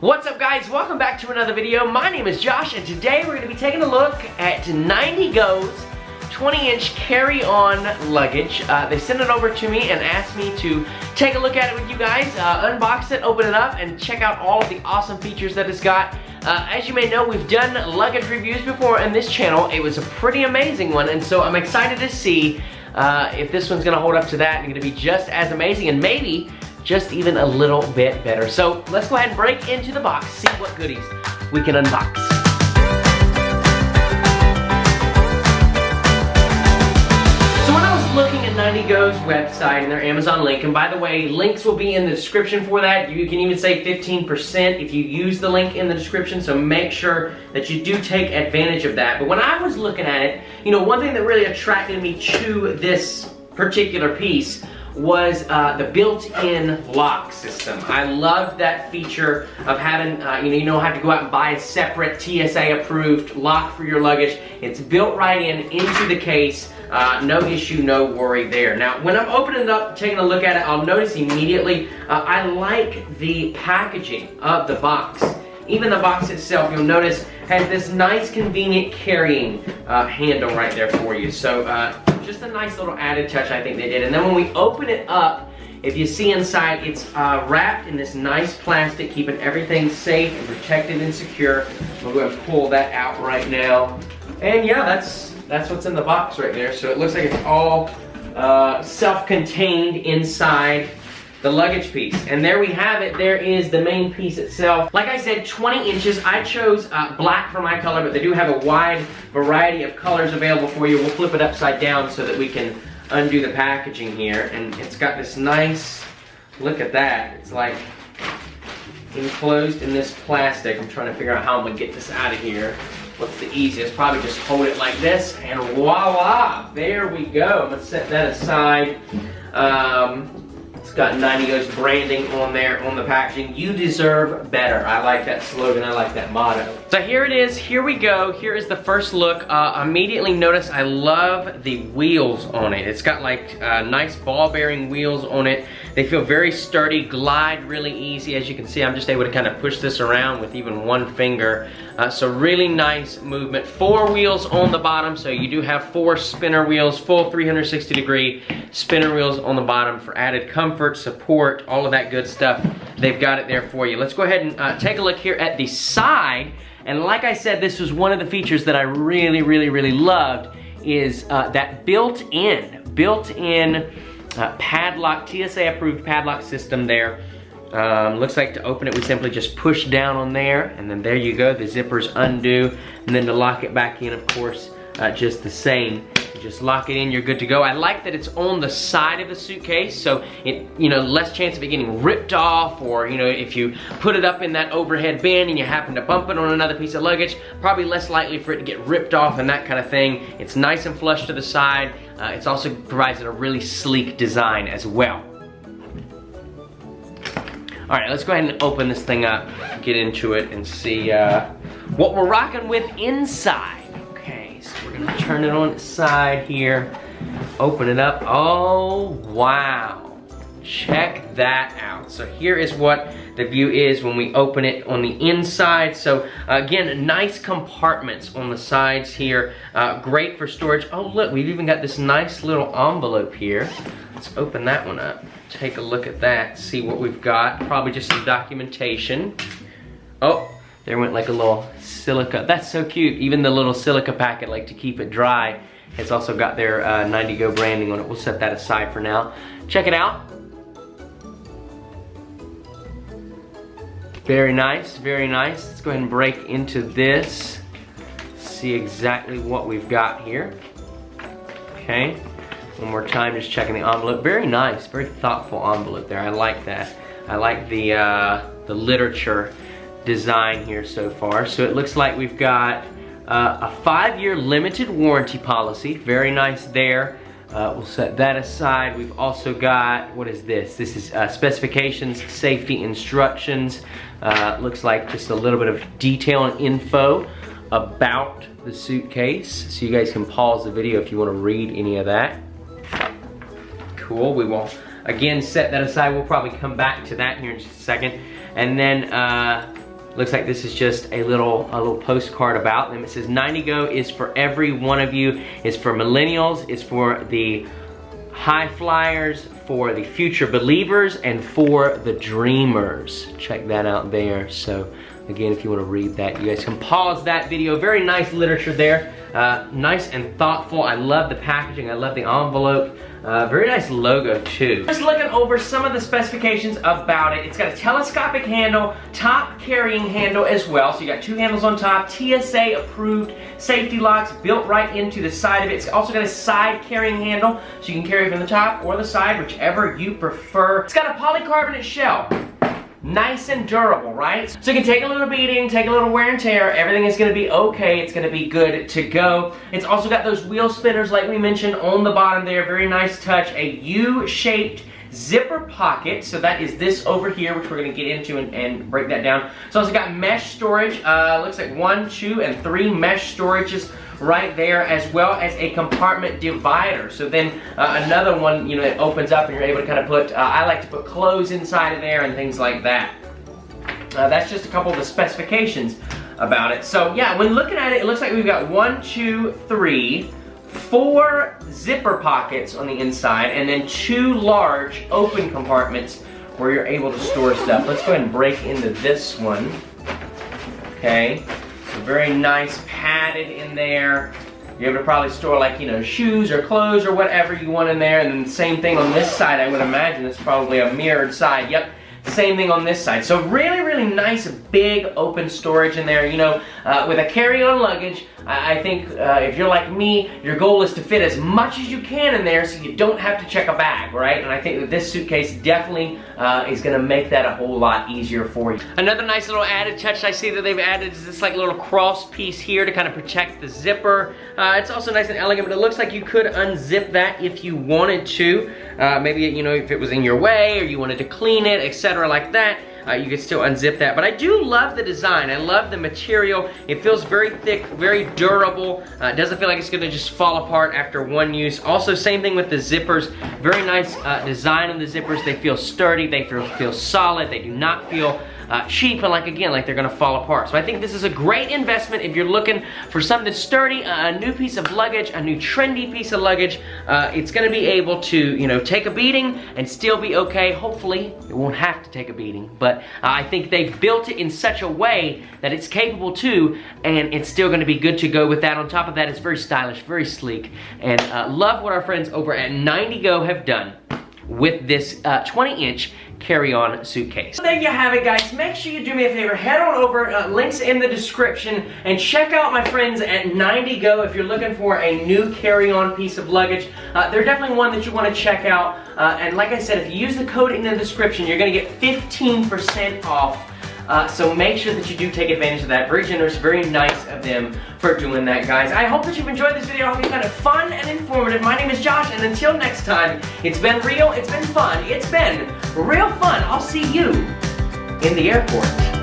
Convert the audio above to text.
What's up guys, welcome back to another video. My name is Josh and today we're going to be taking a look at NINETYGO's 20-inch carry-on luggage. They sent it over to me and asked me to take a look at it with you guys, unbox it, open it up, and check out all of the awesome features that it's got. As you may know, we've done luggage reviews before on this channel. It was a pretty amazing one, and so I'm excited to see if this one's going to hold up to that and going to be just as amazing and maybe just even a little bit better. So let's go ahead and break into the box, see what goodies we can unbox. So when I was looking at NINETYGO's website and their Amazon link, and by the way, links will be in the description for that. You can even save 15% if you use the link in the description, so make sure that you do take advantage of that. But when I was looking at it, you know, one thing that really attracted me to this particular piece was the built-in lock system. I love that feature of having, you don't have to go out and buy a separate TSA-approved lock for your luggage. It's built right into the case. No issue, no worry there. Now, when I'm opening it up, taking a look at it, I'll notice immediately, I like the packaging of the box. Even the box itself, you'll notice, has this nice, convenient carrying handle right there for you. So, just a nice little added touch I think they did. And then when we open it up, if you see inside, it's wrapped in this nice plastic, keeping everything safe and protected and secure. We'll go ahead and pull that out right now. And yeah, that's what's in the box right there. So it looks like it's all self-contained inside the luggage piece. And there we have it. There is the main piece itself. Like I said, 20 inches. I chose black for my color, but they do have a wide variety of colors available for you. We'll flip it upside down so that we can undo the packaging here. And it's got this nice, look at that. It's like enclosed in this plastic. I'm trying to figure out how I'm gonna get this out of here. What's the easiest? Probably just hold it like this and voila, there we go. I'm gonna set that aside. It's got NINETYGO's branding on there on the packaging. You deserve better. I like that slogan. I like that motto. So here it is. Here we go. Here is the first look. Immediately notice I love the wheels on it. It's got like nice ball bearing wheels on it. They feel very sturdy, glide really easy. As you can see, I'm just able to kind of push this around with even one finger. So really nice movement. 4 wheels on the bottom, so you do have 4 spinner wheels, full 360-degree spinner wheels on the bottom for added comfort, support, all of that good stuff. They've got it there for you. Let's go ahead and take a look here at the side. And like I said, this was one of the features that I really loved, is that built-in padlock, TSA-approved padlock system there. Looks like to open it, we simply just push down on there, and then there you go, the zippers undo, and then to lock it back in, of course, just the same. You just lock it in, you're good to go. I like that it's on the side of the suitcase, so it, less chance of it getting ripped off, or, if you put it up in that overhead bin and you happen to bump it on another piece of luggage, probably less likely for it to get ripped off and that kind of thing. It's nice and flush to the side. It's also provides a really sleek design as well. All right, let's go ahead and open this thing up, get into it, and see what we're rocking with inside. Okay, so we're gonna turn it on its side here, open it up. Oh, wow. Check that out. So here is what the view is when we open it on the inside. So again, nice compartments on the sides here. Great for storage. Oh look, we've even got this nice little envelope here. Let's open that one up. Take a look at that, see what we've got. Probably just some documentation. Oh, there went like a little silica. That's so cute. Even the little silica packet, like to keep it dry, has also got their NINETYGO branding on it. We'll set that aside for now. Check it out. Very nice, very nice. Let's go ahead and break into this. See exactly what we've got here. Okay. One more time, just checking the envelope. Very nice, very thoughtful envelope there. I like that. I like the literature design here so far. So it looks like we've got a 5-year limited warranty policy. Very nice there. We'll set that aside. We've also got, what is this? This is specifications, safety instructions. Looks like just a little bit of detail and info about the suitcase. So you guys can pause the video if you want to read any of that. Cool, we will again set that aside. We'll probably come back to that here in just a second. And then Looks like this is just a little postcard about them. It says 90Go is for every one of you. It's for millennials, it's for the high flyers, for the future believers, and for the dreamers. Check that out there. So again, if you want to read that, you guys can pause that video. Very nice literature there. Nice and thoughtful. I love the packaging. I love the envelope. Very nice logo too. Just looking over some of the specifications about it. It's got a telescopic handle, top carrying handle as well. So you got 2 handles on top, TSA approved safety locks built right into the side of it. It's also got a side carrying handle, so you can carry from the top or the side, whichever you prefer. It's got a polycarbonate shell. Nice and durable, right? So you can take a little beating, take a little wear and tear, everything is gonna be okay, it's gonna be good to go. It's also got those wheel spinners like we mentioned on the bottom there, very nice touch. A U-shaped zipper pocket, so that is this over here, which we're gonna get into and break that down. It's also got mesh storage, looks like 1, 2, and 3 mesh storages right there, as well as a compartment divider. So then another one, you know, it opens up and you're able to kind of put, I like to put clothes inside of there and things like that. That's just a couple of the specifications about it. So yeah, when looking at it, it looks like we've got 1, 2, 3, 4 zipper pockets on the inside, and then 2 large open compartments where you're able to store stuff. Let's go ahead and break into this one. Okay. Very nice, padded in there. You're able to probably store, like, you know, shoes or clothes or whatever you want in there. And then the same thing on this side, I would imagine. It's probably a mirrored side. Yep, same thing on this side. So really, really nice, big, open storage in there. You know, with a carry-on luggage, I think if you're like me, your goal is to fit as much as you can in there so you don't have to check a bag, right? And I think that this suitcase definitely is gonna make that a whole lot easier for you. Another nice little added touch I see that they've added is this like little cross piece here to kind of protect the zipper. It's also nice and elegant, but it looks like you could unzip that if you wanted to. Maybe, you know, if it was in your way or you wanted to clean it, etc. like that. You can still unzip that. But I do love the design. I love the material. It feels very thick, very durable. It doesn't feel like it's gonna just fall apart after one use. Also, same thing with the zippers. Very nice design on the zippers. They feel sturdy, they feel solid. They do not feel cheap and like, again, like they're gonna fall apart. So I think this is a great investment if you're looking for something sturdy, a new piece of luggage, a new trendy piece of luggage. It's gonna be able to, you know, take a beating and still be okay. Hopefully, it won't have to take a beating, but I think they've built it in such a way that it's capable to, and it's still gonna be good to go with that. On top of that, it's very stylish, very sleek, and love what our friends over at 90Go have done with this 20-inch carry-on suitcase. So there you have it, guys. Make sure you do me a favor, head on over, links in the description, and check out my friends at 90Go if you're looking for a new carry-on piece of luggage. They're definitely one that you want to check out, and like I said, if you use the code in the description, you're going to get 15% off. So make sure that you do take advantage of that. Very generous, very nice of them for doing that, guys. I hope that you've enjoyed this video. I hope you found it fun and informative. My name is Josh, and until next time, it's been real, it's been fun, it's been real fun. I'll see you in the airport.